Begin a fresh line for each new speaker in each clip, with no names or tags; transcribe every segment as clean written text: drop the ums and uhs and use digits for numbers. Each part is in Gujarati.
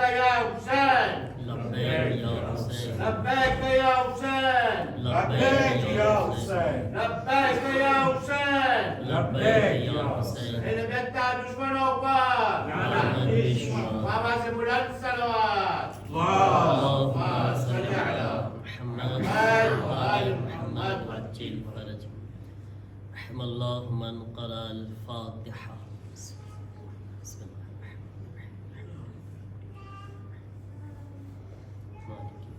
يا حسين
لبیک یا حسین
لبيك يا حسين
لبیک یا حسین
لبيك يا حسين
لبیک یا حسین
إذا كنت دشمن أوفار بابا سبحان الصلوات
اللهم
صل على
محمد
وآل
وآل
محمد
محمد وعجل فرجه رحم الله من قرأ الفاتحة بسم الله الرحمن الرحيم مالك يوم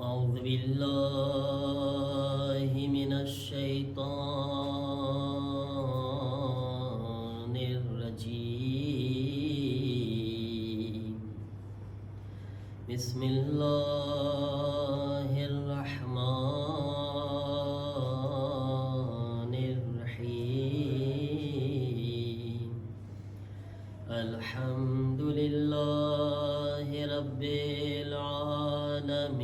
أعوذ بالله من الشيطان الرجيم بسم الله الرحمن الرحيم الحمد لله رب العالمين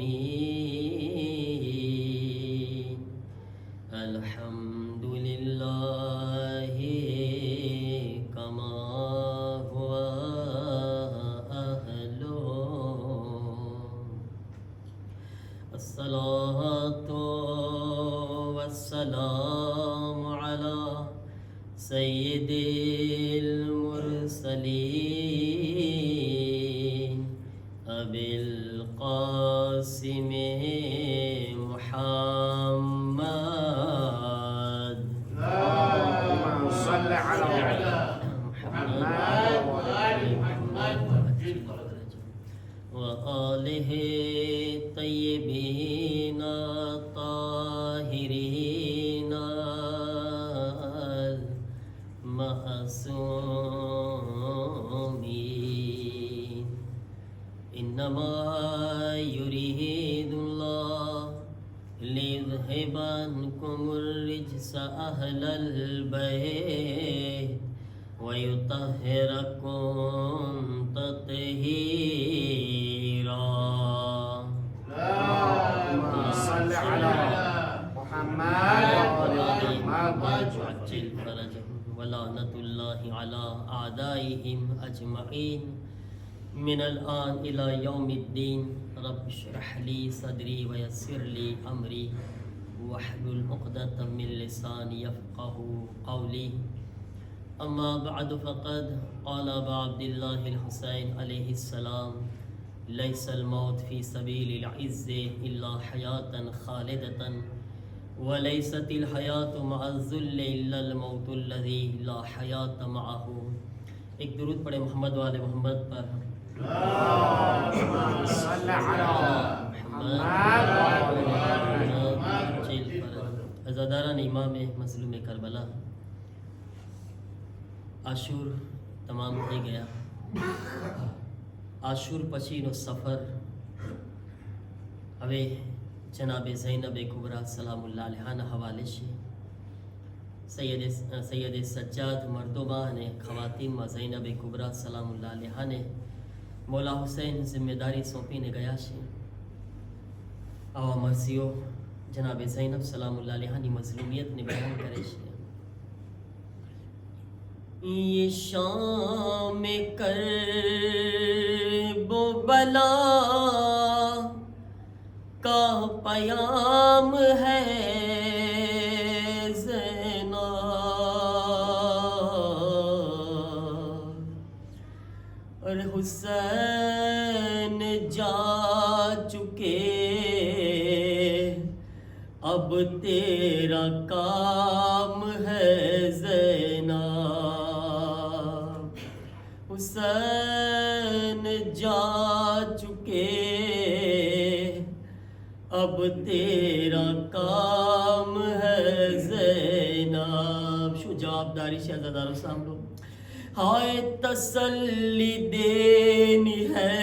الحمد لله كما هو أهله الصلاة والسلام على سيد المرسلين أبي القاسم محمد
اللهم صل على
محمد
وآل محمد وعجل فرجه
وآله الطيبين الطاهرين المعصومين إنما يريد الله ليذهب عنكم الرجس أهل البيت ويطهركم تطهيرا
اللهم صل على محمد وآل محمد
وعجل فرجهم ولعنة الله على أعدائهم أجمعين من الآن إلى يوم الدين رب اشرح لي صدري ويسر لي أمري واحلل عقدة من لساني يفقه قولي أما بعد فقد قال أبا عبد الله الحسين عليه السلام ليس الموت في سبيل العز إلا حياة خالدة وليست الحياة مع الذل إلا الموت الذي لا حياة معه. ایک درود پڑھے محمد والے محمد پر.
اللهم صل على محمد وآل محمد.
عزاداران امام مظلوم کربلا، આશુર તમામ થઈ ગયા. આશુર પછીનો સફર હવે જનાબ ઝૈનબ કુબરા સલામુલ્લાહ અલૈહાના હવાલે છે. સૈયદ સજ્જાદ મર્દોબા અને ખવાતીનમાં ઝૈનબ કુબરા સલામુલ્લાહ અલૈહાને મૌલા હુસૈન જિમ્મેદારી સોંપીને ગયા છે. આવા મરસીઓ જનાબ ઝૈનબ સલામુલ્લાહ અલૈહાની મઝલૂમિયતને બયાન કરે છે. یہ شام کرب و بلا کا پیام ہے زینب، اور حسین جا چکے اب تیرا کام ہے زینب، حسین جا چکے اب تیرا کام ہے زینب. شو جوابداری شہزادارو سامنے ہائے تسلی دینی ہے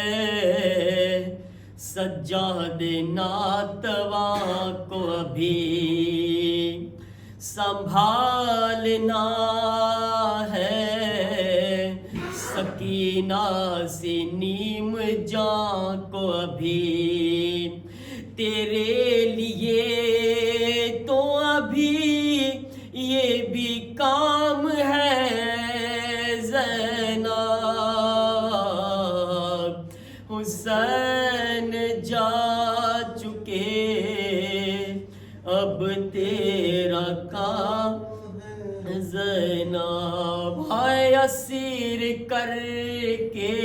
سجاد ناتواں کو ابھی، سنبھالنا ہے سکینہ سی نیم جاں کو ابھی. تیرے لیے تو ابھی یہ بھی کام ہے زینب، حسین جا چکے اب تیرا کام زینب، ہائے اسیر کر کے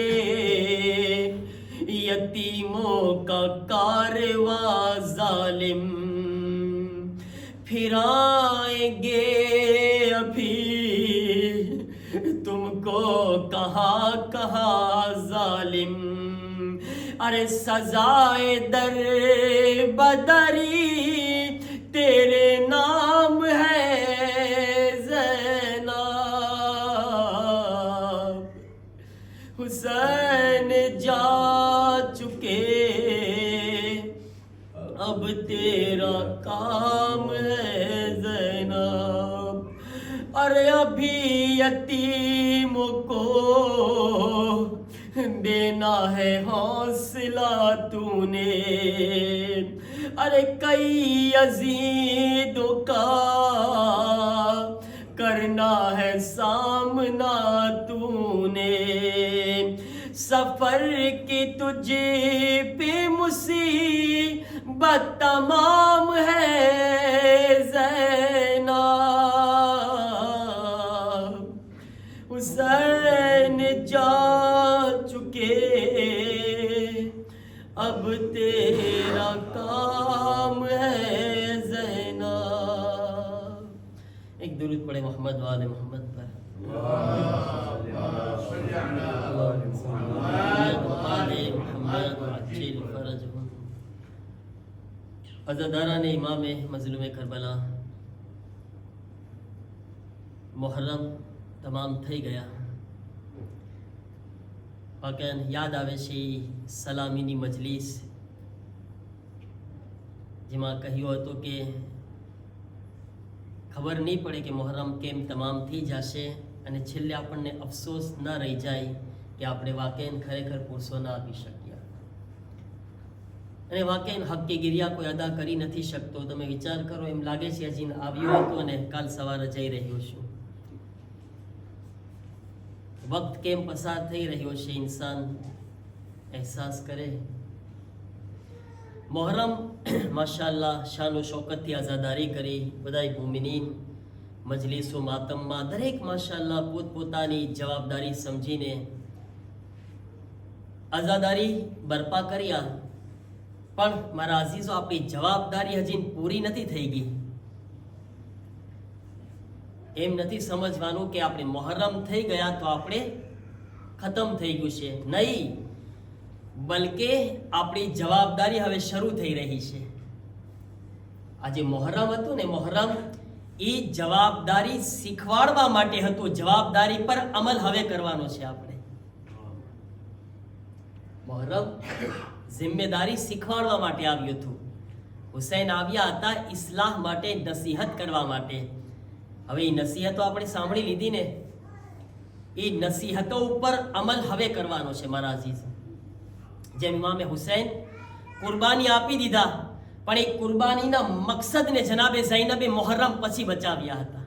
یتیموں کا کارواں ظالم، پھر آئیں گے ابھی تم کو کہاں کہاں ظالم، ارے سزائے در بدری تیرے نام ہے زینب، حسین جا چکے اب تیرا کام ہے زینب، ارے ابھی یتیموں کو دینا ہے حوصلہ تو نے، ارے کئی یزیدوں کا کرنا ہے سامنا تو نے، سفر کی تجھ پہ مصیبت تمام ہے زینب، حسین جا چکے اب تیرا کام ہے زینب۔ ایک درود پڑھے محمد وآل محمد پر۔ عزاداران امام مظلوم کربلا، محرم તમામ થઈ ગયા. પાકન યાદ આવે છે સલામીની મજલિસ જેમાં કહ્યું હતું કે ખબર નહીં પડે કે મુહર્રમ કેમ તમામ થઈ જશે અને છેલ્લે આપણને અફસોસ ન રહી જાય કે આપણે વાકેન ખરેખર પુરુષો ના આપી શક્યા અને વાકેન હક્કીગીરિયા કોઈ અદા કરી નથી શકતો. તમે વિચાર કરો, એમ લાગે છે હજી આવ્યો હતો અને કાલ સવારે જઈ રહ્યો છું. વક્ત કેમ પસાર થઈ રહ્યો છે ઇન્સાન અહેસાસ કરે. મોહરમ માશાઅલ્લાહ શાન શૌકતથી આઝાદારી કરી. બધાય મુમિનીન મજલિસો માતમમાં દરેક માશાઅલ્લાહ પોતપોતાની જવાબદારી સમજીને આઝાદારી બરપા કર્યા. પણ મારા અઝીઝો, આપણી જવાબદારી હજી પૂરી નથી થઈ ગઈ. એમ નથી સમજવાનું કે આપણે મુહર્રમ થઈ ગયા તો આપણે ખતમ થઈ ગયું છે. નહીં, બલકે આપણી જવાબદારી હવે શરૂ થઈ રહી છે. આજે મુહર્રમ હતું ને, મુહર્રમ એ જવાબદારી શીખવાડવા માટે હતું. જવાબદારી પર અમલ હવે કરવાનો છે આપણે. મુહર્રમ જિમ્મેદારી શીખવાડવા માટે આવ્યું હતું. હુસૈન આવ્યા હતા ઇસ્લાહ માટે, નસીહત કરવા માટે. હવે એ નસીહતો આપણે સાંભળી લીધી ને, એ નસીહતો ઉપર અમલ હવે કરવાનો છે મારા અઝીઝ. જેમ ઇમામે હુસૈન કુરબાની આપી દીધા, પણ એ કુરબાનીના મકસદને જનાબે ઝૈનબે મુહર્રમ પછી બચાવ્યા હતા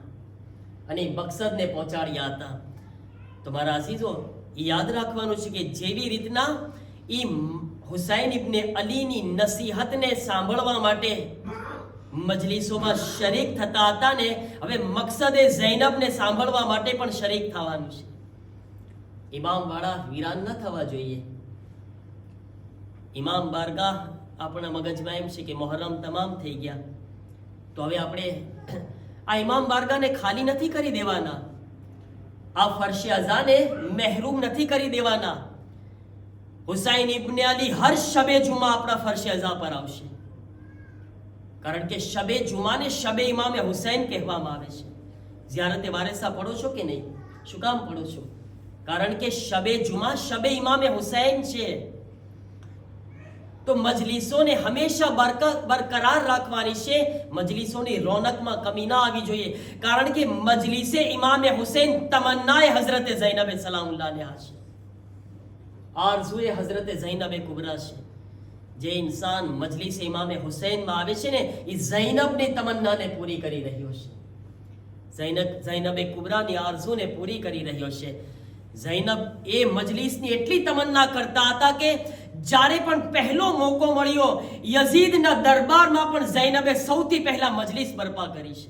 અને એ મકસદને પહોંચાડ્યા હતા. તો મારા અઝીઝો, એ યાદ રાખવાનું છે કે જેવી રીતના એ હુસૈન ઇબ્ને અલીની નસીહતને સાંભળવા માટે મજલિસોમાં શરીક થતા હતા ને, હવે મકસદે ઝૈનબને સાંભળવા માટે પણ શરીક થવાનું છે. ઇમામ વાળા વિરાન ન થવા જોઈએ. ઇમામ બારગાહ આપણા મગજમાં એમ છે કે મુહર્રમ તમામ થઈ ગયા તો હવે આપણે આ ઇમામ બારગાહને ખાલી નથી કરી દેવાના. આ ફર્શ અઝાને મહેરૂમ નથી કરી દેવાના. હુસૈન ઇબ્ને અલી હર શબે જુમા આપણા ફર્શ અઝા પર આવશે. કારણ કે શબે જુમાને શબે ઇમામે હુસૈન કહેવામાં આવે છે. ઝિયારતે વારિસા પડો છો કે નહીં? શું કામ પડો છો? કારણ કે શબે જુમા શબે ઇમામે હુસૈન છે. તો મજલિસોને હંમેશા બરકરાર રાખવાની છે. મજલિસોની રોનકમાં કમી ના આવી જોઈએ. કારણ કે મજલિસે ઇમામે હુસૈન તમન્નાએ હઝરતે ઝૈનબ સલામુલ્લાહ અલૈહા છે, આરઝુએ હઝરતે ઝૈનબ કુબરા છે. જે ઇન્સાન મજલિસ ઇમામે હુસૈનમાં આવે છે ને એ ઝૈનબની તમન્નાને પૂરી કરી રહ્યો છે. ઝૈનબે કુબરાની આરઝુને પૂરી કરી રહ્યો છે. ઝૈનબ એ મજલિસની એટલી તમન્ના કરતા હતા કે જ્યારે પણ પહેલો મોકો મળ્યો યઝીદના દરબારમાં પણ ઝૈનબે સૌથી પહેલા મજલિસ બરપા કરી છે.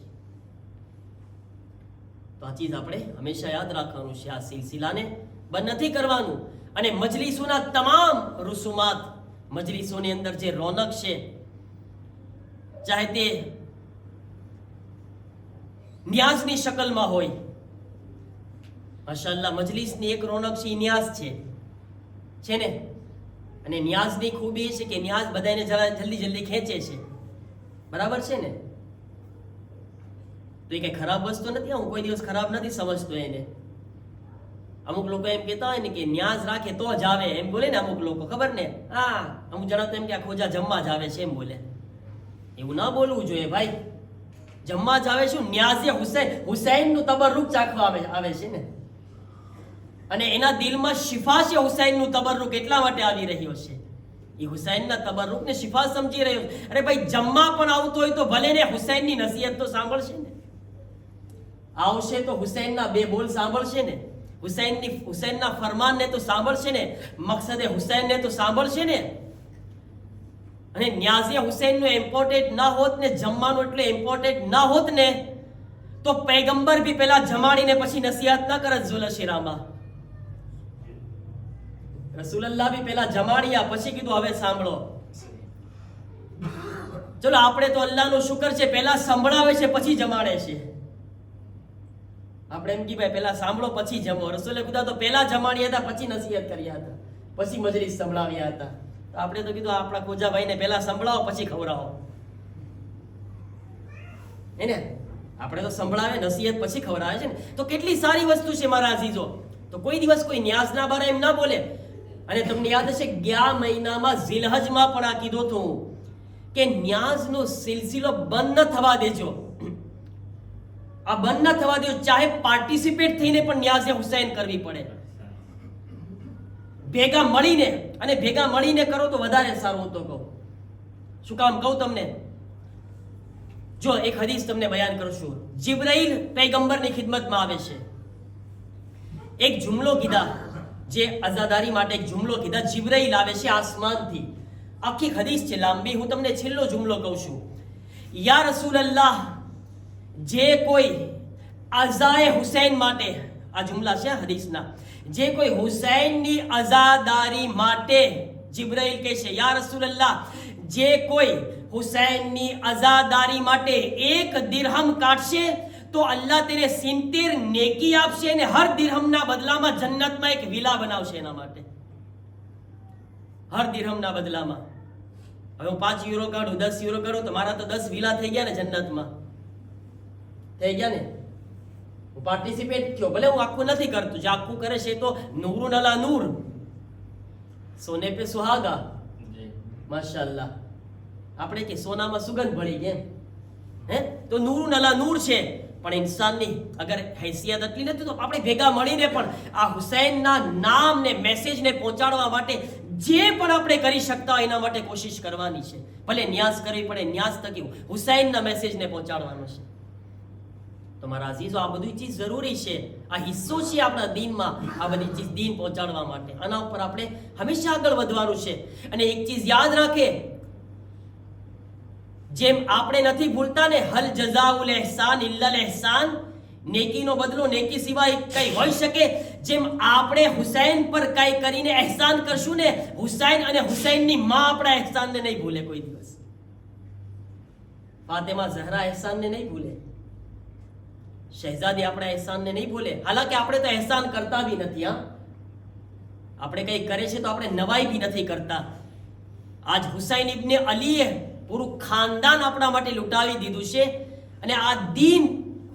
તો આ ચીજ આપણે હંમેશા યાદ રાખવાનું છે. આ સિલસિલાને બંધ નથી કરવાનું. અને મજલિસોના તમામ રૂસુમાત, મજલિસોની અંદર જે રોનક છે, ચાહે તે ન્યાઝની શકલમાં હોય, માશાઅલ્લાહ મજલિસની એક રોનક છે, ન્યાઝ છે ને. અને ન્યાઝની ખૂબી એ છે કે ન્યાઝ બધાને જલ્દી જલ્દી ખેંચે છે, બરાબર છે ને. તો એ કઈ ખરાબ વસ્તુ નથી. હું કોઈ દિવસ ખરાબ નથી સમજતો એને. અમુક લોકો એમ કહેતા હોય ને કે ન્યાઝ રાખે તો જ આવે, એમ બોલે ને અમુક લોકો, ખબર ને. હા, અમુક જણા તો એમ કે આ ખોજા જમવા જ આવે છે એમ બોલે. એવું ના બોલવું જોઈએ ભાઈ. જમવા જ આવે શું? ન્યાઝે હુસૈનનું તબરુક ચાખવા આવે છે ને. અને એના દિલમાં શિફા છે હુસૈનનું તબરુક, એટલા માટે આવી રહ્યો છે. એ હુસૈનના તબરુકને શિફા સમજી રહ્યો છે. અરે ભાઈ, જમવા પણ આવતો હોય તો ભલે ને હુસૈનની નસીહત તો સાંભળશે ને. આવશે તો હુસૈનના બે બોલ સાંભળશે ને. હુસૈનના ફરમાનને તો સાંભળશે ને. મકસદે હુસૈનને તો સાંભળશે ને. અને ન્યાઝે હુસૈનનું ઇમ્પોર્ટન્ટ ના હોત ને, જમવાનું એટલે ઇમ્પોર્ટન્ટ ના હોત ને, તો પૈગંબર બી પેલા જમાડીને પછી નસીહત ના કરત ઝુલશીરામાં. રસૂલલ્લાહ બી પેલા જમાડ્યા પછી કીધું હવે સાંભળો. ચલો, આપણે તો અલ્લાહનો શુકર છે, પેલા સંભળાવે છે પછી જમાડે છે. આપણે એમ કે ભાઈ પેલા સાંભળો પછી જમો. રસૂલે ખુદા તો પેલા જમાડ્યા હતા, પછી નસીહત કર્યા હતા, પછી મજલિસ સંભળાવ્યા હતા. તો આપણે તો કીધું આપણા ખોજાભાઈને પેલા સંભળાવો પછી ખવડાવો. એને આપણે તો સંભળાવે, નસીહત પછી ખવડાવે છે ને. તો કેટલી સારી વસ્તુ છે મારા અઝીઝો. તો કોઈ દિવસ કોઈ ન્યાઝના બારે એમ ના બોલે. અને તમને યાદ હશે ગયા મહિનામાં ઝિલહજમાં પણ આ કીધું હતું કે ન્યાઝનો સિલસિલો બંધ ન થવા દેજો. આ બંધ ન થવા દેજો. ચાહે પાર્ટિસિપેટ થઈને પણ ન્યાઝે હુસૈન કરવી પડે. ભેગા મળીને કરો તો વધારે સારું. હું તો કહું, શું કામ કહું તમને? જો એક હદીસ તમને બયાન કરું છું. જિબ્રાઈલ પૈગંબરની ખિદમતમાં આવે છે. એક જુમલો કીધા, જે આઝાદારી માટે એક જુમલો કીધા. જિબ્રાઈલ આવે છે આસમાનથી. આખી હદીસ છે લાંબી. હું તમને છેલ્લો જુમલો કહું છું. યા રસૂલલ્લાહ, જે કોઈ અઝાએ હુસૈન માટે, આ જુમલા છે હદીસના, જે કોઈ હુસૈનની અઝાદારી માટે, જિબ્રાઈલ કહે છે યા રસૂલલ્લાહ, જે કોઈ હુસૈનની અઝાદારી માટે 1 દિરહમ કાઢશે તો અલ્લાહ તેને 70 નેકી આપશે અને હર દિરહમના બદલામાં જન્નતમાં એક વિલા બનાવશે એના માટે. હર દિરહમના બદલામાં. હવે હું 5 યુરો કાઢું, 10 યુરો કાઢું તો મારા તો 10 વિલા થઈ ગયા ને જન્નતમાં. થઈ ગયા ને. હું પાર્ટિસિપેટ થયો, ભલે હું આખું નથી કરતું. જે આખું કરે છે તો નૂરુન અલા નૂર, સોને પે સુહાગા. માશાઅલ્લાહ. આપણે કે સોનામાં સુગંધ ભળી ગઈ. હે તો નૂરુન અલા નૂર છે. પણ ઇન્સાનની અગર હૈસિયત એટલી નથી તો આપણે ભેગા મળીને પણ આ હુસૈનના નામને, મેસેજને પહોંચાડવા માટે જે પણ આપણે કરી શકતા હોય એના માટે કોશિશ કરવાની છે. ભલે ન્યાઝ કરવી પડે, ન્યાઝ થકી હુસૈનના મેસેજને પહોંચાડવાનો છે. તો મારા અઝીઝો, આ બધી ચીજ જરૂરી છે. આ હિસ્સો છે આપણા દીનમાં. આ બધી ચીજ દીન પહોંચાડવા માટે આના ઉપર આપણે હંમેશા આગળ વધવાનું છે. અને એક ચીજ યાદ રાખે, જેમ આપણે નથી ભૂલતા ને, હલ જઝાઉલ ઇહસાન ઇલ્લલ ઇહસાન, નેકીનો બદલો નેકી સિવાય કઈ હોઈ શકે. જેમ આપણે હુસૈન પર કઈ કરીને એહસાન કરશું ને, હુસૈન અને હુસૈનની માં આપણા એહસાનને નહીં ભૂલે કોઈ દિવસ. ફાતિમા ઝહરા એહસાનને નહીં ભૂલે. શહેઝાદી આપણા એહસાનને નહીં ભૂલે. હાલાકી આપણે તો એહસાન કરતા બી નથી. હા, આપણે કઈ કરે છે તો આપણે નવાઈ બી નથી કરતા. આજ હુસૈન ઇબ્ને અલીએ પૂરું ખાનદાન આપણા માટે લૂંટાવી દીધું છે. અને આ દીન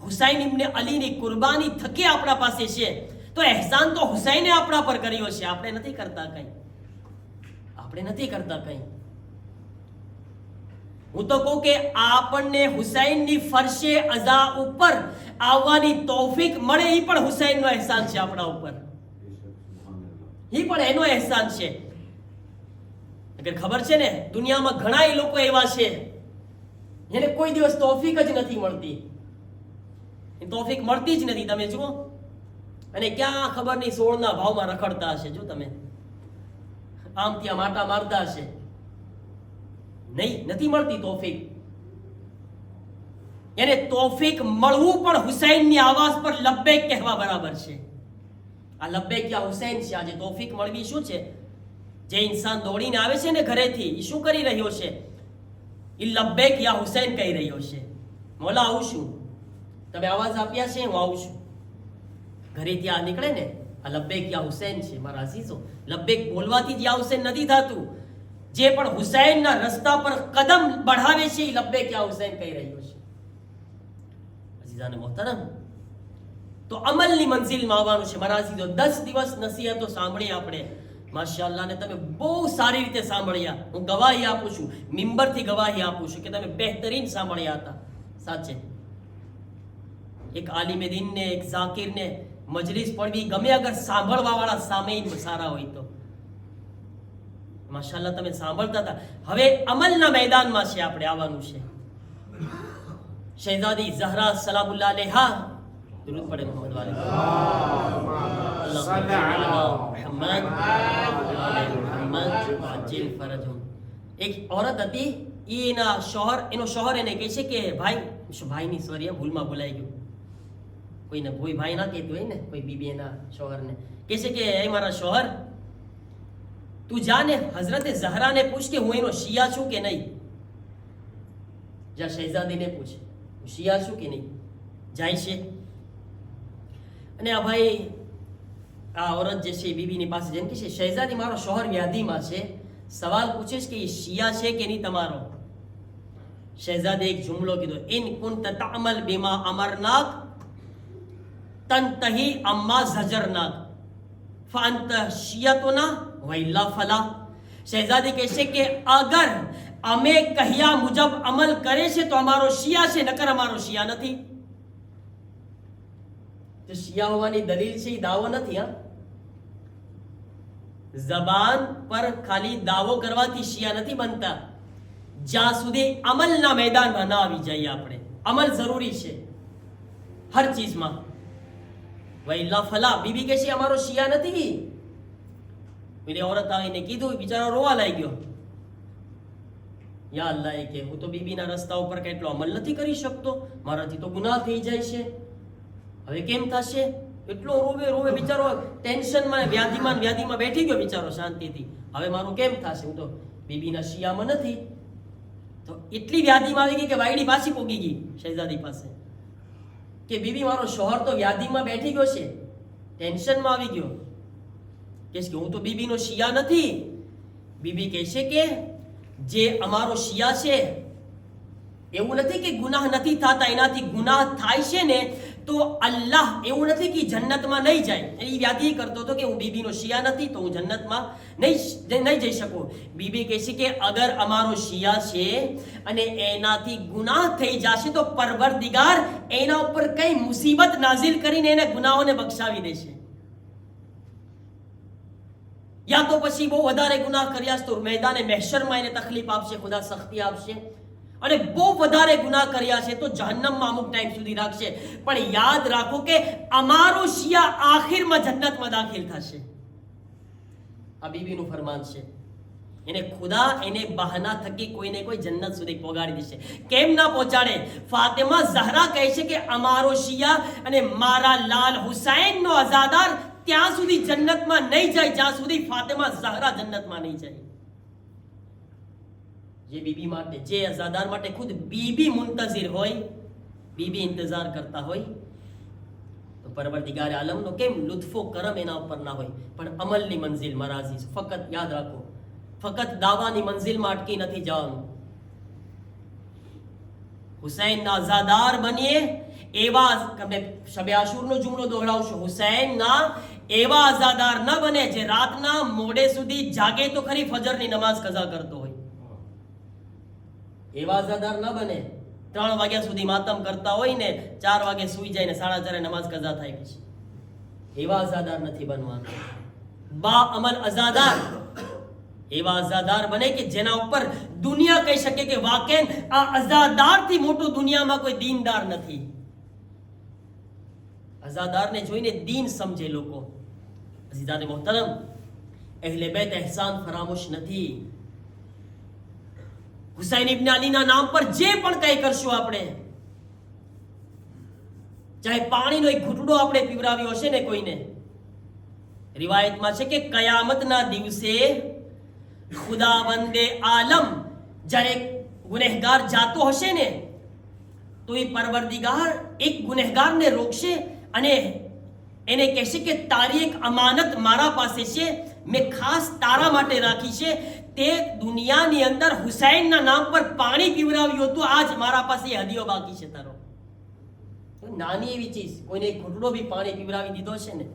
હુસૈન ઇબ્ને અલીની કુરબાની થકી આપણા પાસે છે. તો એહસાન તો હુસૈને આપણા પર કર્યો છે. આપણે નથી કરતા કંઈ. હું તો કહું કે આપણને હુસૈનની ફરશે અઝા ઉપર આવવાની તૌફીક મળે, એ પણ હુસૈનનો એહસાન છે આપણા ઉપર. એ પણ એનો એહસાન છે. અગર ખબર છે ને દુનિયામાં ઘણા લોકો એવા છે જેને કોઈ દિવસ તોફીક જ નથી મળતી, તોફીક મળતી જ નથી. તમે જુઓ, અને ક્યાં ખબર નહીં 16 ભાવમાં રખડતા હશે. જો તમે આમ ત્યાં માટા મારતા હશે, નથી મળતી તોફીક. એને તોફીક મળવું પણ હુસૈનની આવાજ પર લબ્બેક કહેવા બરાબર છે. આ લબ્બેક યા હુસૈન છે. આજે તોફીક મળવી શું છે? જે ઇન્સાન દોડીને આવે છે ને ઘરેથી, એ શું કરી રહ્યો છે? એ લબ્બેક યા હુસૈન કહી રહ્યો છે. મોલા આવું છું, તમે આવાજ આપ્યા છે, હું આવું છું. ઘરેથી આ નીકળે ને, આ લબ્બેક યા હુસૈન છે. મારા અઝીઝો, લબ્બેક બોલવાથી જ યા હુસૈન નથી થતું. જે પણ હુસૈનના રસ્તા પર કદમ बढ़ાવે છે, એ લબ્બેક યા હુસૈન કહી રહ્યો છે. અઝીઝાને મોહતરમ, તો અમલની મંઝિલમાં આવવાનું છે. મારા અઝીઝો, 10 દિવસ નસીહતો સાંભળી આપણે, માશાઅલ્લાહ, ને તમે બહુ સારી રીતે સાંભળ્યા. હું ગવાહી આપું છું, મિંબરથી ગવાહી આપું છું કે તમે બહેતરીન સાંભળ્યા હતા. સાચે એક આલિમે દીનને, એક ઝાકિરને મજલિસ પડવી ગમે અગર સાંભળવા વાળા સામે સારા હોય તો. માશાઅલ્લાહ તમે સાંભળતા હતા. હવે અમલના મેદાનમાં છે, આપણે આવવાનું છે. શહેઝાદી ઝહરા સલામુલ્લાહ અલૈહા, દરૂદ પડે મોહમ્મદ વાલે એક औरत હતી, એનો શોહર એને કહે છે કે ભાઈની સોરી ભૂલમાં ભૂલાઈ ગયું. કોઈને કોઈ ભાઈ ના કહેતું હોય ને, કોઈ બીબી એના શોહરને કહે છે કે એ મારા શોહર, તું જાને હઝરતે ઝહરાને પૂછ કે હું એનો શિયા છું કે નહીં. જા શહેઝાદીને પૂછ, હું શિયા છું કે નહીં. જાય છે, અને આ ભાઈ આ औरत જે છે બીબીની પાસે જઈને કહે છે, શહેઝાદી મારો શોહર વ્યાધિમાં છે, સવાલ પૂછે છે કે એ શિયા છે કે નહીં તમારો. શહેઝાદે એક જુમલો કીધો, ઇન કુંત તઅમલ બિમા અમરનાક તનતહી અમ્મા ઝજરનાક ફઅંત શિયતુના વઇલ્લા ફલા. શહેઝાદી કહે છે કે અગર અમે કહ્યા મુજબ અમલ કરે છે તો અમારો શિયા છે, નકર અમારો શિયા નથી. તો શિયા હોવાની દલીલ છે, એ દાવો નથી. હા, જબાન પર ખાલી દાવો કરવાથી શિયા નથી બનતા, જ્યાં સુધી અમલના મેદાનમાં ના આવી જઈએ. આપણે અમલ જરૂરી છે હર ચીજમાં. વૈલા ફલા. બીબી કહે છે અમારો શિયા નથી. પેલી औरत આવીને કીધું, બિચારો રોવા લાગ્યો. યા અલ્લાહ, એ કે હું તો બીબીના રસ્તા ઉપર કેટલો અમલ નથી કરી શકતો, મારાથી તો ગુનાહ થઈ જાય છે, હવે કેમ થશે? એટલો રોવે બિચારો, ટેન્શનમાં વ્યાધિમાં બેઠી ગયો બિચારો શાંતિથી. હવે મારું કેમ થશે? હું તો બીબીના શિયામાં નથી. તો એટલી વ્યાધિમાં આવી ગઈ કે વાયડી પાછી પોગી ગઈ શહેઝાદી પાસે કે બીબી મારો શોહર તો વ્યાધિમાં બેઠી ગયો છે, ટેન્શનમાં આવી ગયો. કે હું તો બીબીનો શિયા નથી. બીબી કહે છે કે જે અમારો શિયા છે, એવું નથી કે ગુનાહ નથી થતા, એનાથી ગુનાહ થાય છે ને તો અલ્લાહ એવું નથી કે જન્નતમાં નહીં જાય. એ વ્યાધિ કરતો હતો કે હું બીબીનો શિયા નથી તો હું જન્નતમાં નહીં જઈ શકું. બીબી કહે છે કે અગર અમારો શિયા છે અને એનાથી ગુનાહ થઈ જશે તો પરવરદિગાર એના ઉપર કઈ મુસીબત નાઝિલ કરીને એને ગુનાહોને બક્ષાવી દેશે, યા તો પછી બહુ વધારે ગુનાહ કર્યા તો મેદાને મહેશરમાં એને તકલીફ આપશે, ખુદા સખ્તી આપશે. અને બહુ વધારે ગુનાહ કર્યા છે તો જહન્નમમાં અમુક ટાઈમ સુધી રાખશે. પણ યાદ રાખો કે અમારો શિયા આખિરમાં જન્નતમાં દાખિલ થશે. આ બીબીનું ફરમાન છે. એને ખુદા એને બહાના થકી કોઈને કોઈ જન્નત સુધી પહોંચાડી દેશે. કેમ ના પહોંચાડે? ફાતિમા ઝહરા કહે છે કે અમારો શિયા અને મારા લાલ હુસૈનનો અઝાદાર ત્યાં સુધી જન્નતમાં નહીં જાય જ્યાં સુધી ફાતિમા ઝહરા જન્નતમાં નહીં જાય. જે બીબી માટે, જે અઝાદાર માટે ખુદ બીબી મુંતઝિર હોય, બીબી ઇંતજાર કરતા હોય, તો પરવરદિગાર આલમનો કેમ લુત્ફો કરમ એના ઉપર ના હોય. પણ અમલની મંઝિલ મારા અઝીઝ, ફકત યાદ રાખો, ફકત દાવાની મંઝિલમાં અટકી નથી જવાનું. હુસૈનના અઝાદાર બનીએ એવા, તમે શબે આશુરનો જુમલો દોહરાવશો, હુસૈનના એવા અઝાદાર ન બને જે રાતના મોડે સુધી જાગે તો ખરી ફજરની નમાઝ કઝા કરતો હોય. એવા અઝાદાર ન બને 3 વાગ્યા સુધી માતમ કરતા હોય ને 4 વાગે સુઈ જાય ને 4:30 નમાઝ કઝા થાય પછી. એવા અઝાદાર નથી બનવાનું. બા અમલ અઝાદાર એવા અઝાદાર બને કે જેના ઉપર દુનિયા કહી શકે કે વાકેન આ અઝાદારથી મોટું દુનિયામાં કોઈ દીનદાર નથી. અઝાદારને જોઈને દીન સમજે લોકો. અઝીઝાને મોહતરમ, અહેલે બેત એહસાન ફરામોશ નથી. હુસૈન ઇબ્ન અલીના નામ પર જે પણ કંઈ કરશું આપણે, ચાહે પાણીનો એક ઘૂંટડો આપણે પીવરાવ્યો હશે ને કોઈને, રિવાયતમાં છે કે કયામતના દિવસે ખુદાવંદે આલમ જ્યારે ગુનેહગાર જાતો હશે ને તો એ પરવરદિગાર એક ગુનેહગારને રોકશે અને એને કહેશે કે તારી એક અમાનત મારા પાસે છે, મેં ખાસ તારા માટે રાખી છે. તે દુનિયાની અંદર હુસૈનના નામ પર પાણી પીવરાવ્યું હતું, આજ મારા પાસે હદિયો બાકી છે તારો. નાની એવી ચીજ, કોઈને એક ઘૂંટડો બી પાણી પીવરાવી દીધો છે ને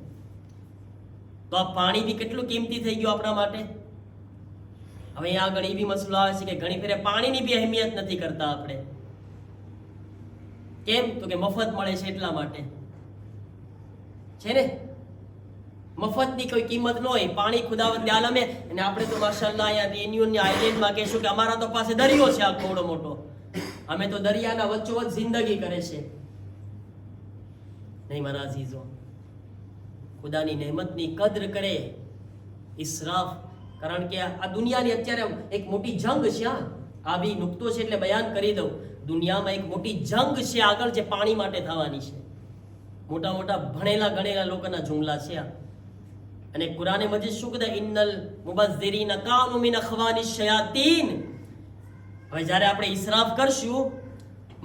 તો આ પાણી બી કેટલું કિંમતી થઈ ગયું આપણા માટે. હવે અહીંયા આગળ એ બી મસલો આવે છે કે ઘણી ફેરે પાણીની બી અહેમિયત નથી કરતા આપણે. કેમ? તો કે મફત મળે છે એટલા માટે છે ને. મફતની કોઈ કિંમત ન હોય. પાણી ખુદાવંદ આલમે, અને આપણે તો માશાઅલ્લાહ અહીંયા રેન્યુની આઇલેન્ડમાં કહેશું કે અમારા તો પાસે દરિયો છે આ થોડો મોટો, અમે તો દરિયાના વચ્ચોવચ્ચ જિંદગી કરે છે. નહીં મારા અઝીઝો, ખુદાની નહેમતની કદર કરે. ઇસરાફ, કારણ કે આ દુનિયાની અત્યારે એક મોટી જંગ છે. આ બી નુકતો છે એટલે બયાન કરી દઉં. દુનિયામાં એક મોટી જંગ છે આગળ જે પાણી માટે થવાની છે. મોટા મોટા ભણેલા ગણેલા લોકોના જુમલા છે આ. અને કુરાને મજીદ શું કહેતા, ઇન્નલ મુબઝ્ઝિરીન કાનુ મિન અખવાનિશ શયાતીન. હવે જ્યારે આપણે ઇસરાફ કરશું,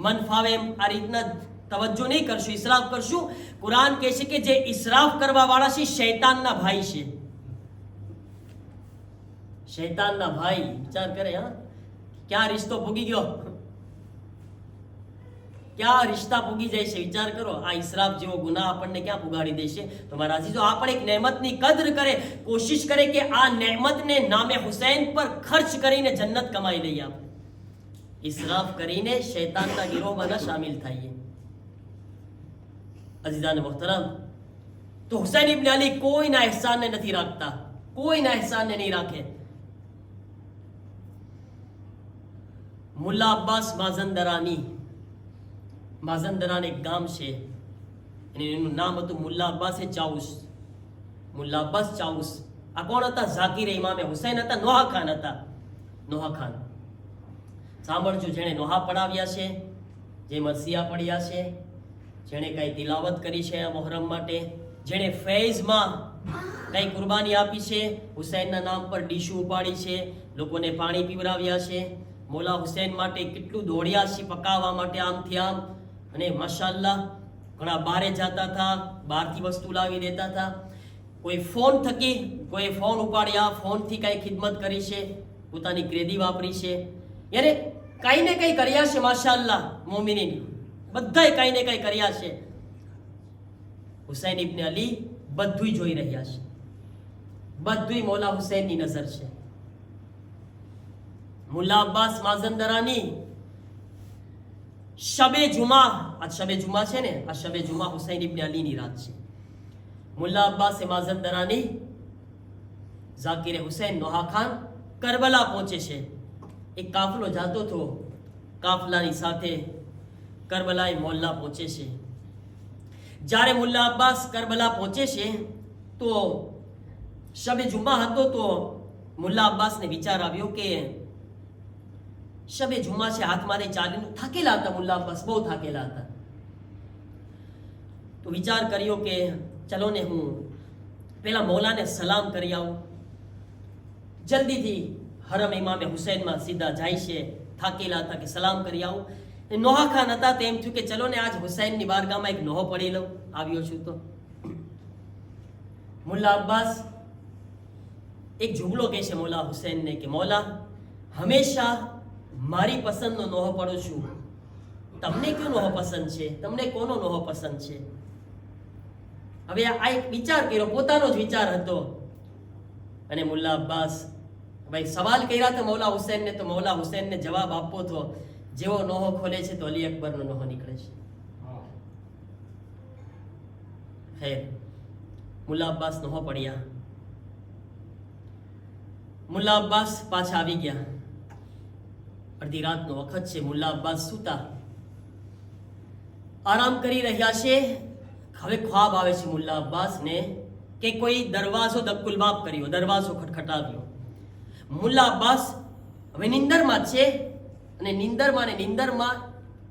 મન ફાવે એમ આ રીતના તવજ્જો નહીં કરશું, ઇસરાફ કરશું, કુરાન કહે છે કે જે ઇસરાફ કરવા વાળા છે શૈતાનના ભાઈ છે. શૈતાનના ભાઈ. વિચાર કરે, હા, ક્યાં રિશ્તો ભૂગી ગયો, ક્યાં રિશ્તા ભૂગી જાય છે. વિચાર કરો, આ ઇસરાફ જેવો ગુનાહ આપણને ક્યાં પુગાડી દેશે. તો મારા અઝીઝો, આ પણ એક નેમતની કદર કરે, કોશિશ કરે કે આ નેમતને નામે હુસૈન પર ખર્ચ કરીને જન્નત કમાઈ લઈએ. આપણે ઇસરાફ કરીને શૈતાનના ગિરોહમાં ન શામિલ થઈએ. અઝીઝાને મોહતરમ, તો હુસૈન ઇબ્ન અલી કોઈના એહસાનને નથી રાખતા, કોઈના એહસાનને નહીં રાખે. મુલ્લા અબ્બાસ માઝંદરાની, માઝંદરાન એક ગામ છે અને એનું નામ હતું મુલ્લા અબ્બાસ ચાઉસ. મુલ્લા અબ્બાસ ચાઉસ આ કોણ હતા? ઝાકીર ઇમામે હુસૈન હતા, નોહા ખાન હતા. નોહા ખાન સાંભળજો, જેણે નોહા પડાવ્યા છે, જે મરસિયા પડ્યા છે, જેણે કઈ તિલાવત કરી છે આ મોહરમ માટે, જેણે ફૈઝમાં કઈ કુરબાની આપી છે, હુસૈનના નામ પર ડીશું ઉપાડી છે, લોકોને પાણી પીવરાવ્યા છે, મોલા હુસૈન માટે કેટલું દોડ્યા છે પકાવવા માટે આમથી આમ. અને માશાઅલ્લાહ ઘણા બારે જતા હતા, બહારથી વસ્તુ લાવી દેતા હતા. કોઈ ફોન થકી, કોઈ ફોન ઉપાડ્યા, ફોનથી કઈ ખિદમત કરી છે, પોતાની ક્રેદી વાપરી છે, યાર કઈ ને કઈ કર્યા છે. માશાઅલ્લાહ મોમિનીન બધાય કઈ ને કઈ કર્યા છે. હુસૈન ઇબ્ન અલી બધુંય જોઈ રહ્યા છે, બધુંય મોલા હુસૈનની નજર છે. મુલ્લા અબ્બાસ માઝંદરાની શબે જુમા, આ શબે જુમા છે ને, આ શબે જુમા હુસૈન ઇબ્ન અલીની રાત છે. મુલ્લા અબ્બાસ માઝંદરાની ઝાકીર હુસૈન નોહા ખાન કરબલા પહોંચે છે. એક કાફલો જાતો હતો, કાફલાની સાથે કરબલાએ મોહલ્લા પહોંચે છે. જ્યારે મુલ્લા અબ્બાસ કરબલા પહોંચે છે તો શબે જુમા હતો, તો મુલ્લા અબ્બાસને વિચાર આવ્યો કે શબે જુમા છે, હાથમાંથી ચાલીને થાકેલા હતા. મુલ્લા અબ્બાસ બહુ થાકેલા હતા. તો વિચાર કર્યો કે ચલો ને હું પેલા મૌલાને સલામ કરી આવું. જલ્દીથી હરમ ઇમામે હુસૈનમાં સીધા જાય છે, થાકેલા હતા, કે સલામ કરી આવું. નોહા ખાન હતા તો એમ થયું કે ચલો ને આજ હુસૈનની બારગાહમાં એક નોહો પડી લઉં, આવ્યો છું તો. મુલ્લા અબ્બાસ એક જુમલો કહે છે મૌલા હુસૈનને કે મૌલા, હંમેશા મારી પસંદનો નોહો પડું છું, તમને કયો નોહો પસંદ છે, તમને કોનો નોહો પસંદ છે? હવે આ એક વિચાર કર્યો, પોતાનો જ વિચાર હતો. અને મુલ્લા અબ્બાસ ભાઈ સવાલ કર્યા હતા મૌલા હુસૈનને, તો મૌલા હુસૈનને જવાબ આપવો તો જેવો નોહો ખોલે છે તો અલી અકબરનો નોહો નીકળે છે. ખેર, મુલ્લા અબ્બાસ નોહો પડ્યા. મુલ્લા અબ્બાસ પાછા આવી ગયા. અડધી રાતનો વખત છે. મુલ્લા અબ્બાસ સૂતા આરામ કરી રહ્યા છે. હવે ખ્વાબ આવે છે મુલ્લા અબ્બાસને કે કોઈ દરવાજો દક્કુલબાબ કર્યો, દરવાજો ખટખટાવ્યો. મુલ્લા અબ્બાસ હવે નિંદરમાં છે અને નિંદરમાં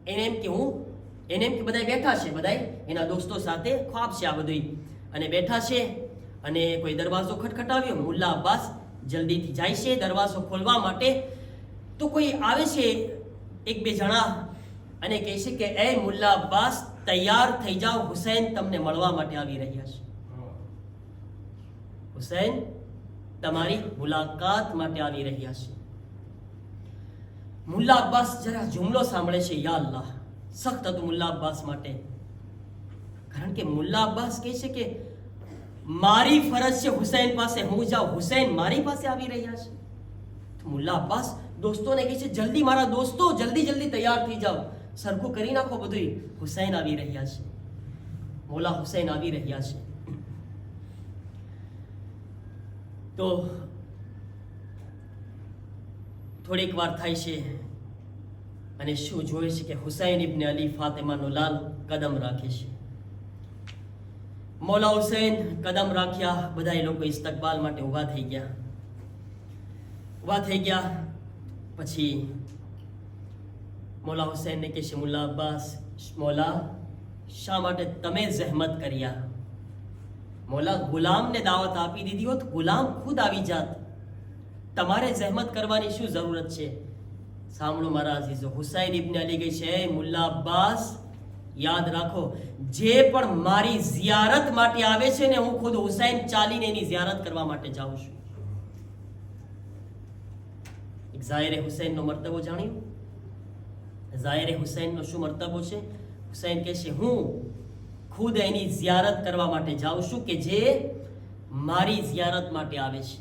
એને એમ કે બધા બેઠા છે, બધા એના દોસ્તો સાથે ખ્વાબ છે આ બધું, અને બેઠા છે અને કોઈ દરવાજો ખટખટાવ્યો. મુલ્લા અબ્બાસ જલ્દીથી જાય છે દરવાજો ખોલવા માટે. તો કોઈ આવે છે, એક બે જણા, અને કહે છે કે એ મુલ્લા અબ્બાસ તૈયાર થઈ જાઓ, હુસૈન તમને મળવા માટે આવી રહ્યા છે. હુસૈન તમારી મુલાકાત માટે આવી રહ્યા છે. મુલ્લા અબ્બાસ જરા જુમલો સાંભળે છે, યા અલ્લાહ, સખ્ત હતું મુલ્લા અબ્બાસ માટે. કારણ કે મુલ્લા અબ્બાસ કહે છે કે મારી ફરજ છે હુસૈન પાસે હું જાઉં, હુસૈન મારી પાસે આવી રહ્યા છે. તો મુલ્લા અબ્બાસ દોસ્તોને કહે છે જલ્દી મારા દોસ્તો, જલ્દી તૈયાર થઈ જાઓ, સરખું કરી નાખો બધું, હુસૈન આવી રહ્યા છે, મોલા હુસૈન આવી રહ્યા છે. તો થોડીક વાર થાય છે અને શું જોયે છે કે હુસૈન ઇબ્ન અલી ફાતિમાનો લાલ કદમ રાખે છે. મોલા હુસૈન કદમ રાખ્યા. બધા લોકો ઇસ્તકબાલ માટે ઊભા થઈ ગયા. પછી મોલા હુસૈનને કહે છે મુલ્લા અબ્બાસ, મોલા શા માટે તમે જહેમત કર્યા? મોલા ગુલામને દાવત આપી દીધી હોત, ગુલામ ખુદ આવી જાત, તમારે જહેમત કરવાની શું જરૂરત છે? સાંભળો મારા અઝીઝો, હુસૈન ઇબ્ન અલી કહે છે મુલ્લા અબ્બાસ યાદ રાખો, જે પણ મારી ઝિયારત માટે આવે છે ને, હું ખુદ હુસૈન ચાલીને એની ઝિયારત કરવા માટે જાઉં છું. ઝાહિરે હુસૈનનો મર્તબો જાણ્યો? ઝાહિરે હુસૈનનો શું મર્તબો છે? હુસૈન કહે છે હું ખુદ એની ઝિયારત કરવા માટે જાઉં છું કે જે મારી ઝિયારત માટે આવે છે.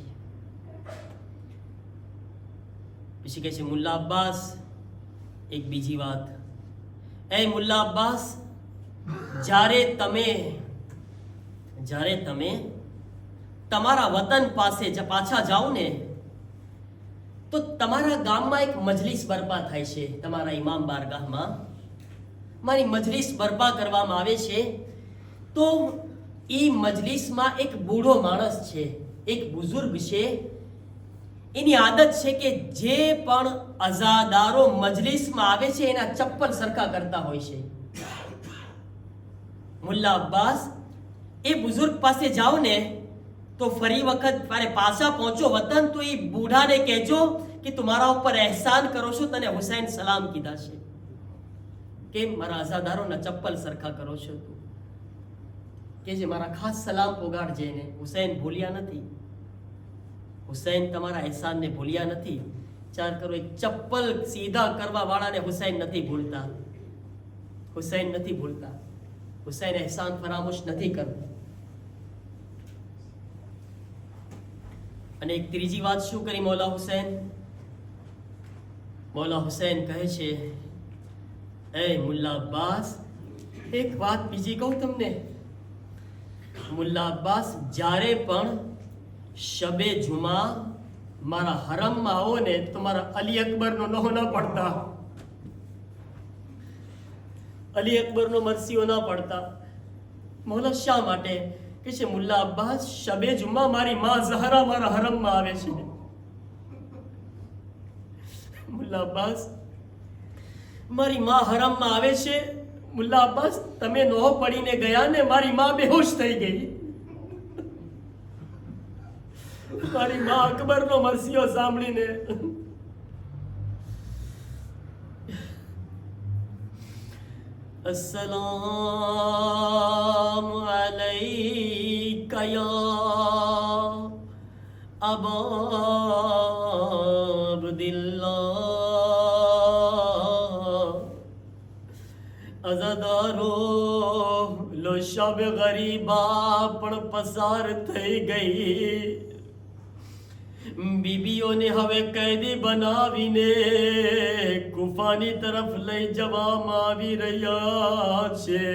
પછી કહે છે મુલ્લા અબ્બાસ એક બીજી વાત, એ મુલ્લા અબ્બાસ, જ્યારે તમે તમારા વતન પાસે પાછા જાઓ ને, તો તમારા ગામમાં એક મજલિસ બરપા થાય છે, તમારા ઇમામ બારગાહમાં મારી મજલિસ બરપા કરવામાં આવે છે. તો એ મજલિસમાં એક બૂઢો માણસ છે, એક બુઝુર્ગ છે. એની આદત છે કે જે પણ અઝાદારો મજલિસમાં આવે છે એના ચપ્પલ સરખા કરતા હોય છે. મુલ્લા અબ્બાસ, એ બુઝુર્ગ પાસે જાઓ ને તો ફરી વખત પાછા પહોંચો વતન, તો એ બૂઢાને કહેજો કે તમારા ઉપર એહસાન કરો છો, તને હુસૈન સલામ કીધા છે, કેમ મારા અઝાદારોના ચપ્પલ સરખા કરો છો તું, કે જે મારા ખાસ સલામ પોગાડજે ને, હુસૈન ભૂલ્યા નથી, હુસૈન તમારા એહસાનને ભૂલ્યા નથી. ચાર કરો, એક ચપ્પલ સીધા કરવા વાળાને હુસૈન નથી ભૂલતા, હુસૈન એહસાન ફરામોશ નથી કરતા. અને એક ત્રીજી વાત શું કરી મોલા હુસૈન? મોલા હુસૈન કહે છે એ મુલ્લા અબ્બાસ, એક વાત બીજી કહું તમને. મુલ્લા અબ્બાસ, જ્યારે પણ શબે જુમા મારા હરમમાં આવો ને તો મારા અલી અકબરનો નહો ના પડતા, અલી અકબરનો મરસીઓ ના પડતા. મોલા શા માટે? કે છે મુલ્લા અબ્બાસ, શબે જુમા મારી માં ઝહરા મારા હરમમાં આવે છે. મુલ્લા અબ્બાસ, મારી માં હરમમાં આવે છે. મુલ્લા અબ્બાસ, તમે નોહ પડીને ગયા ને, મારી માં બેહોશ થઈ ગઈ. મારી માં અકબરનો મરસીઓ સાંભળીને अस्सलामु अलैका या अबा अब्दिल्लाह, અઝાદારો લો શબ ગરીબા પણ પસાર થઈ ગઈ. બીબીઓને હવે કેદી બનાવીને કુફાની તરફ લઈ જવામાં આવી રહ્યા છે.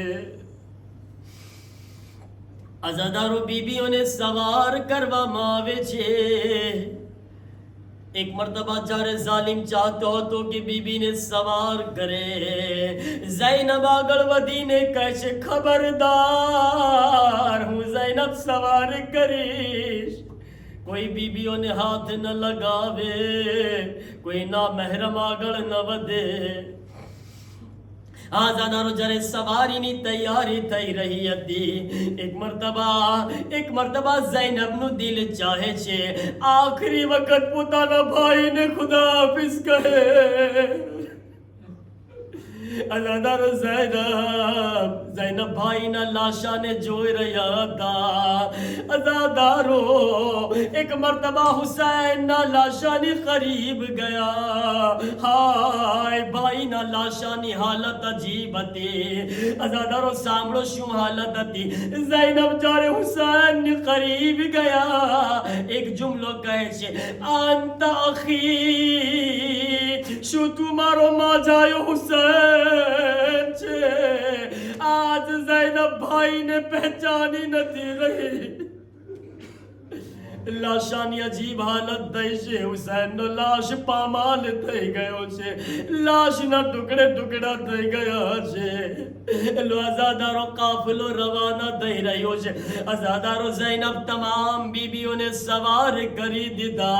અઝાદારો બીબીઓને સવાર કરવામાં આવે છે. ایک مرتبہ جارے ظالم چاہتا ہو تو کہ بی بی نے سوار کرے زینب آگڑ ودی نے کہے خبردار ہوں زینب سوار کریش کوئی بیبیوں نے ہاتھ نہ لگاوے کوئی نامحرم آگڑ نہ ودے آزادارو جرے سواری نی تیاری تھی رہی دی ایک مرتبہ زینب نو دل چاہے چھے آخری وقت پتانا بھائی نے خدا حافظ کہے آزادارو زینب بھائی نہ لاشا نے جوئی رہا تھا آزادارو ایک مرتبہ حسین نہ لاشا نے قریب گیا ہائے بھائی نہ لاشا نے حالت عجیب تھی آزادارو سامڑو شو حالت تھی زینب جارے حسین نے قریب گیا ایک جملو کہے چھے انت اخی شو تمہارو ماں جائے حسین آج زینب بھائی نے پہچانی نہ تھی رہی لاشانی عجیب حالت دائی چھے حسین نو لاش پامال تھے گئے چھے لاش نہ ٹکڑے ٹکڑا تھے گیا چھے لو ازادارو قافلو روانہ دائی رہی ہو چھے ازادارو زینب تمام بیبیوں نے سوار کری دیدا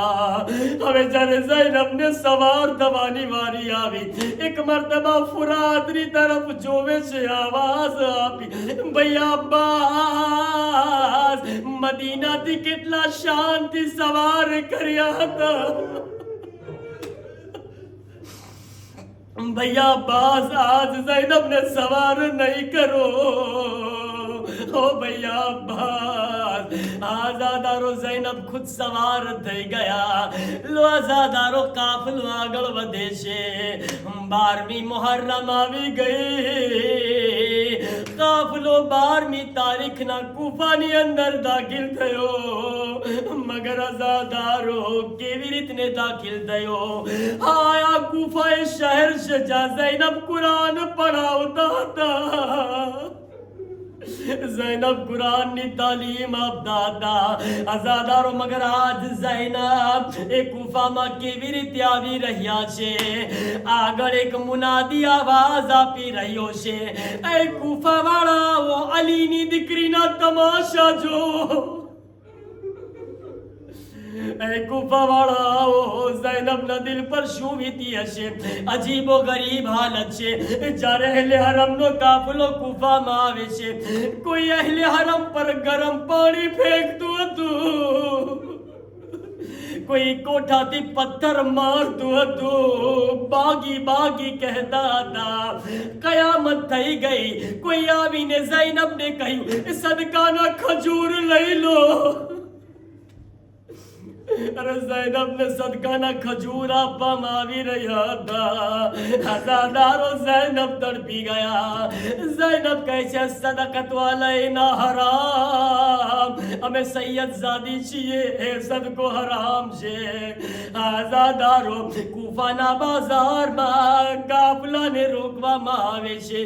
ہمیں جانے زینب نے سوار دوانی واری آوی ایک مرتبہ فرادری طرف جووے چھے آواز آپی بھئی عباس مدینہ تھی کتلا شانتی سوار کریا تھا بھیا عباس آج زینب نے سوار نہیں کرو او بھیا عباس آزادارو زینب خود سوار تھے گیا لو آزادارو قافلو آگل ودیشے 12ویں محرم آوی گئی قافلو 12ویں تاریخ نہ کوفانی اندر داخل تھیو مگر آزادارو کیویرت نے داخل تھیو آیا کوفہ شہر سے جا زینب قرآن پڑھاوتا تھا زینب قرآن نی تعلیم اب دادا ازادارو مگر آج زینب ایک کوفہ مکی ویرتی آوی رہیا چھے آگر ایک منادی آواز آپی رہیو چھے اے کوفہ والا وہ علی نی دکری نا تماشا جو اے کوفہ والا وہ زینب نہ دل پر شومی تھی اشے عجیب و غریب حالت چھے جارے اہل حرم نو کافلو کوفہ ماوے چھے کوئی اہل حرم پر گرم پانی پھینک دو کوئی کوٹھا تھی پتھر مار دو باغی باغی کہتا تھا قیامت تھی گئی کوئی آوی نے زینب نے کہی صدقانہ کھجور لئی لو ارے زینب نے صدقانہ کھجورا پماوی رہا تھا ہزادارو زینب تڑپی گیا زینب کیسے صدقت والینا حرام ہمیں سید زادی چیئے صدقو حرام چھے ہزادارو کوفانا بازار ماں کافلہ نے روکوا ماوے چھے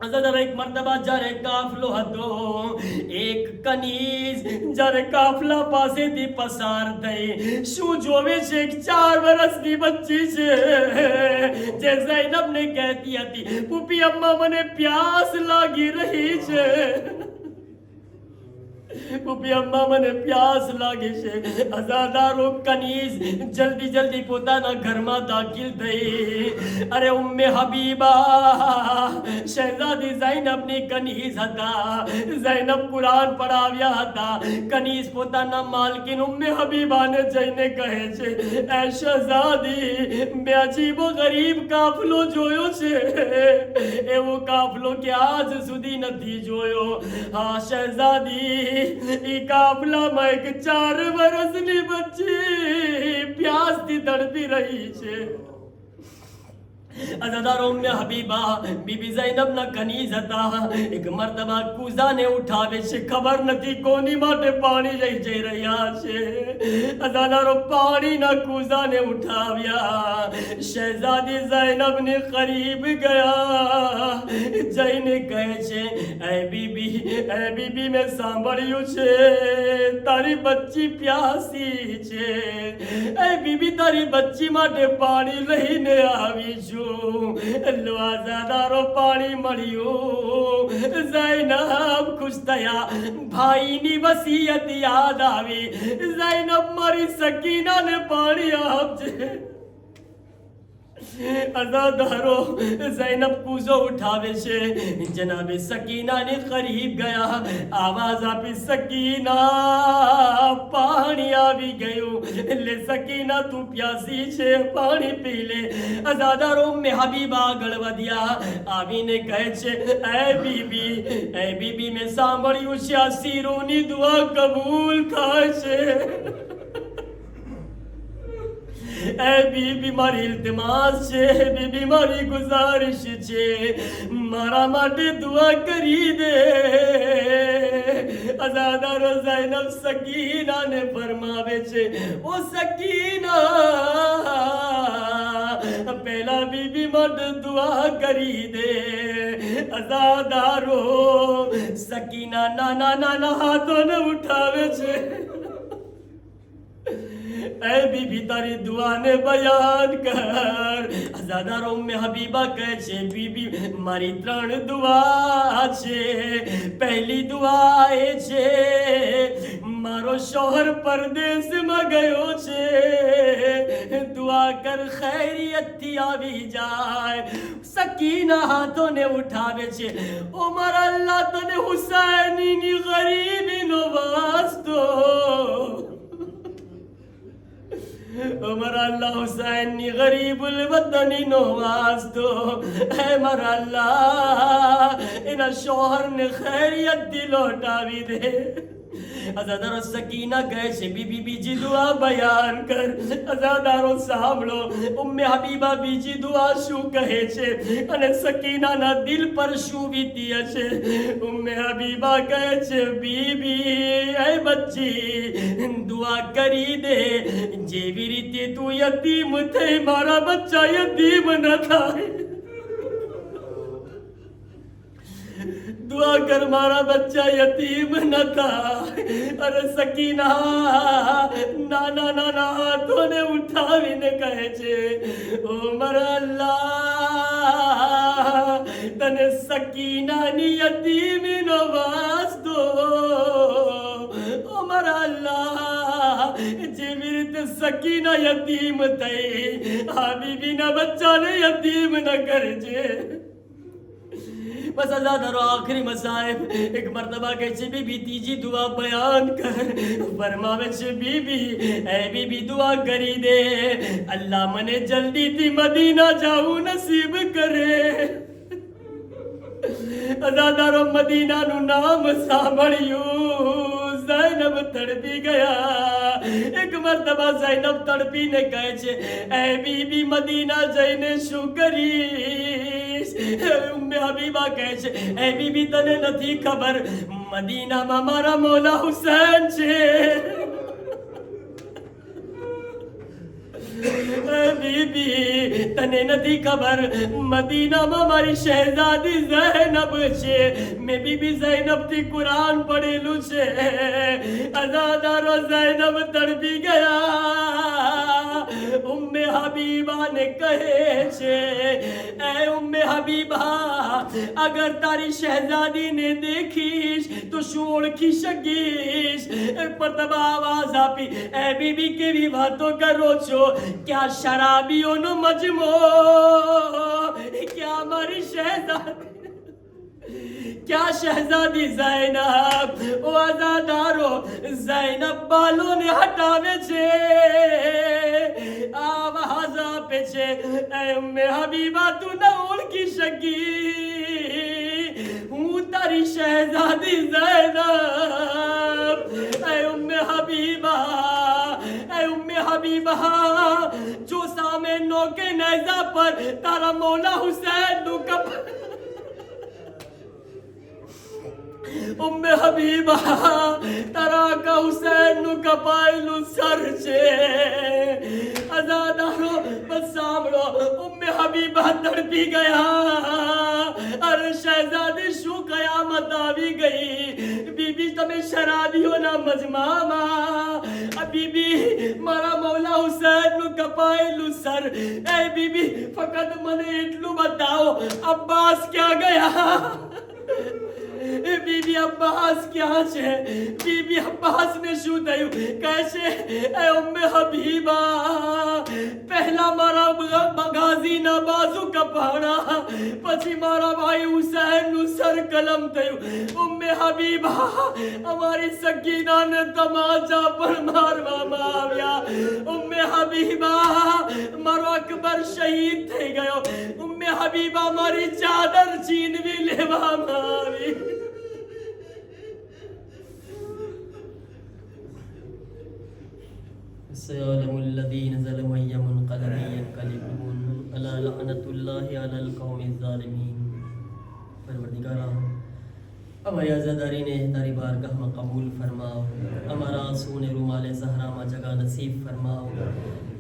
ازادر ایک مرتبہ جارے کافلو ہتو ایک کنیز جارے کافلہ پاسے دی پسار دائی شو جووے چھے ایک 4 برس دی بچی چھے جے زینب نے کہتی ہتی پوپی اممہ منے پیاس لاگی رہی چھے پوپی اممہ منے پیاس لاگی چھے ازادارو کنیز جلدی جلدی پوتانا گھر ماں داخل دائی ارے ام حبیبہ شہزادی زینب نے کنیز ہتا زینب قرآن پڑھاویا ہتا کنیز پوتانا مالکن ام حبیبہ نے جائنے کہے چھے اے شہزادی میں عجیب و غریب کافلو جویو چھے اے وہ کافلو کے آج سدی نتی جویو ہاں شہزادی ای کافلہ میں ایک 4 برس نی بچی پیاس دی دڑپی رہی چھے عزادار ام حبیبہ بی بی زینب نہ کنیز હતા એક મર્તબા કૂઝાને ઉઠાવે છે ખબર નથી કોની માટે પાણી લઈ જઈ રહ્યા છે અઝાદારો પાણીના કૂઝાને ઉઠાવ્યા શહેઝાદી ઝૈનબને કરીબ ગયા જઈને કહે છે એ બીબી મેં સાંભળ્યું છે તારી બચ્ચી પ્યાસી છે એ બીબી તારી બચ્ચી માટે પાણી લઈને આવી છું લો આઝાદારો પાણી મળ્યું ઝૈનબ ખુશ થયા ભાઈની વસિયત યાદ આવી ઝૈનબ મારી સકીનાને પાણી આપજે અઝાદારો ઝૈનબ કૂઝો ઉઠાવે છે જનાબે સકીનાને કરીબ ગયા આવાજ આપી સકીના પાણી આવી ગયું લે સકીના તું પ્યાસી છે પાણી પી લે અઝાદારો મે હબીબા આગળ વધ્યા આવીને કહે છે એ બીબી મેં સાંભળ્યું છે આ શીરોની દુઆ કબૂલ થાય છે ए बीबी मारी इल्तिमास छे बीबी मारी गुजारिश छे मारा माटे दुआ करी दे अज़ादारो ज़ैनब सकीना ने फरमावे छे ओ सकीना पहला बीबी माटे दुआ करी दे अज़ादारो सकीना नाना नाना हाथों ने उठावे छे ऐ बीबी तारी दुआ ने बयान कर अज़ादारो में हबीबा कहे छे बीबी मारी त्रण दुआ छे पहली दुआ ए छे मारो शोहर परदेश में गयो छे दुआ कर खैरियत थी आवी जाए सकीना हाथों ने उठावे छे ओ मारा अल्लाह तने हुसैनी नी गरीबी नो वास्तो उमर अल्लाह हुसैन नी गरीबुल वतनी नो वास्तो है मर अल्लाह इना शोहर ने खैरियत दी लौटावी दे अज़ादारो सकीना कहे छे बीबी बीजी दुआ बयान कर अज़ादारो सांभळो उम्मे हबीबा बीजी दुआ शू कहे छे अने सकीना ना दिल पर शू वीती हशे उम्मे हबीबा कहे छे बीबी ए बच्ची दुआ करी दे जेवी रीते तू यतीम थई मारा बच्चा यतीम न थाय दुआ कर मारा बच्चा यतीम न था अरे सकीना नाना नाना हाथों ने उठावीने कहे छे ओ मारा अल्लाह तने सकीना नी यतीमी नो वास्तो ओ मारा अल्लाह जेवी रीते सकीना यतीम थई हबीबी ना बच्चा ने यतीम न करजे बस अज़ादारो आखिरी मसाइब एक मर्तबा के छे बीबी तीजी दुआ बयान कर फरमावे छे बीबी ए बीबी दुआ करी दे अल्लाह मने जल्दी थी मदीना जाऊं नसीब करे अज़ादारो मदीना नु नाम सांभळ्યું ज़ैनब तड़पी गया एक मर्तबा ज़ैनब तड़पी ने कहे छे ए बीबी मदीना जईने शू करीश उम्मे हबीबा कहे छे ए बीबी तने नथी खबर मदीना में मारा मौला हुसैन छे बीबी तने नथी खबर मदीना में मारी शहजादी ज़ैनब छे मैं बीबी ज़ैनब थी कुरान पढ़ेलू छे अज़ादारो ज़ैनब तड़पी गया उम्मे हबीबा ने कहे छे ए उम्मे हबीबा अगर तारी शहजादी ने देखीश तो शू ओळखी शकीश पर तब आवाज आपी ए बीबी केवी वातो करो छो क्या शराबियों नो मजमो क्या हमारी शहजादी क्या शहजादी ज़ैनब ओ अज़ादारो ज़ैनब बालों ने हटावे छे आवाज आपे छे ए उम्मे हबीबा तू न ओळखी शकी हूँ तारी शहजादी ज़ैनब ए उम्मे हबीबा حبیبہ جو سامے نوکے نیزہ پر تارا مولا حسین نو کپ حبیبہ تارا کا حسین نو کپائلو سر چھے ازادارو بس سامڑو حبیبہ تڑپی گیا ارے شہزادی شو قیامت آوی گئی بی بی تمہیں شرابی ہونا مجماما بی بی مارا مولا حسین نو کپائلو سر اے بی بی فقط منے اتلو بتاؤ عباس کیا گیا بی بی عباس کیا چھے بی بی عباس نے شو دیو کیسے اے حبیبہ پہلا مارا غازی نہ بازو کپانا پچھی مارا بھائی حسین نو سر قلم دیو حبیبہ ہماری سکینہ نے تماچا پر ماروا ماویا حبیبہ مارو اکبر شہید تھے گئے حبیبہ ماری چادر چین بھی لیوا ماری سيعلم الذين ظلموا أي منقلب ينقلبون ألا لعنة الله على القوم الظالمين پروردگارا ہماری عزاداری نے تاری بارگاہ میں قبول فرماؤ ہمارا سون رومال زہرا میں جگہ نصیب فرماؤ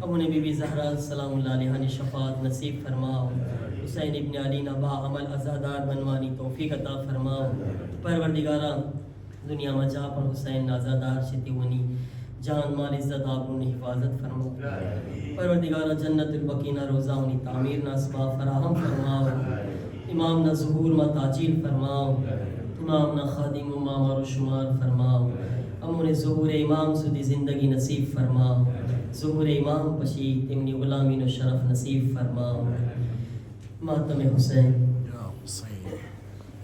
امون بی بی زہرا سلام اللہ علیہ نے شفاعت نصیب فرماؤ حسین ابن علی نبا عمل عزادار بنوانی توفیق عطا فرماؤ پروردگارا دنیا میں جا پر حسین عزادار شتی ونی جان مال عزت آبرو نے حفاظت فرماؤ پروردگارہ جنت البقیہ روزہ انہی تعمیر نہ اسباب فراہم فرماؤ امام نہ ظہور ما تاجیل فرماؤ امام نہ خادم و مامر و شمار فرماؤ امون ظہور امام سدی زندگی نصیب فرماؤ ظہور امام پشی تمنی غلامی و شرف نصیب فرماؤ ماتم حسین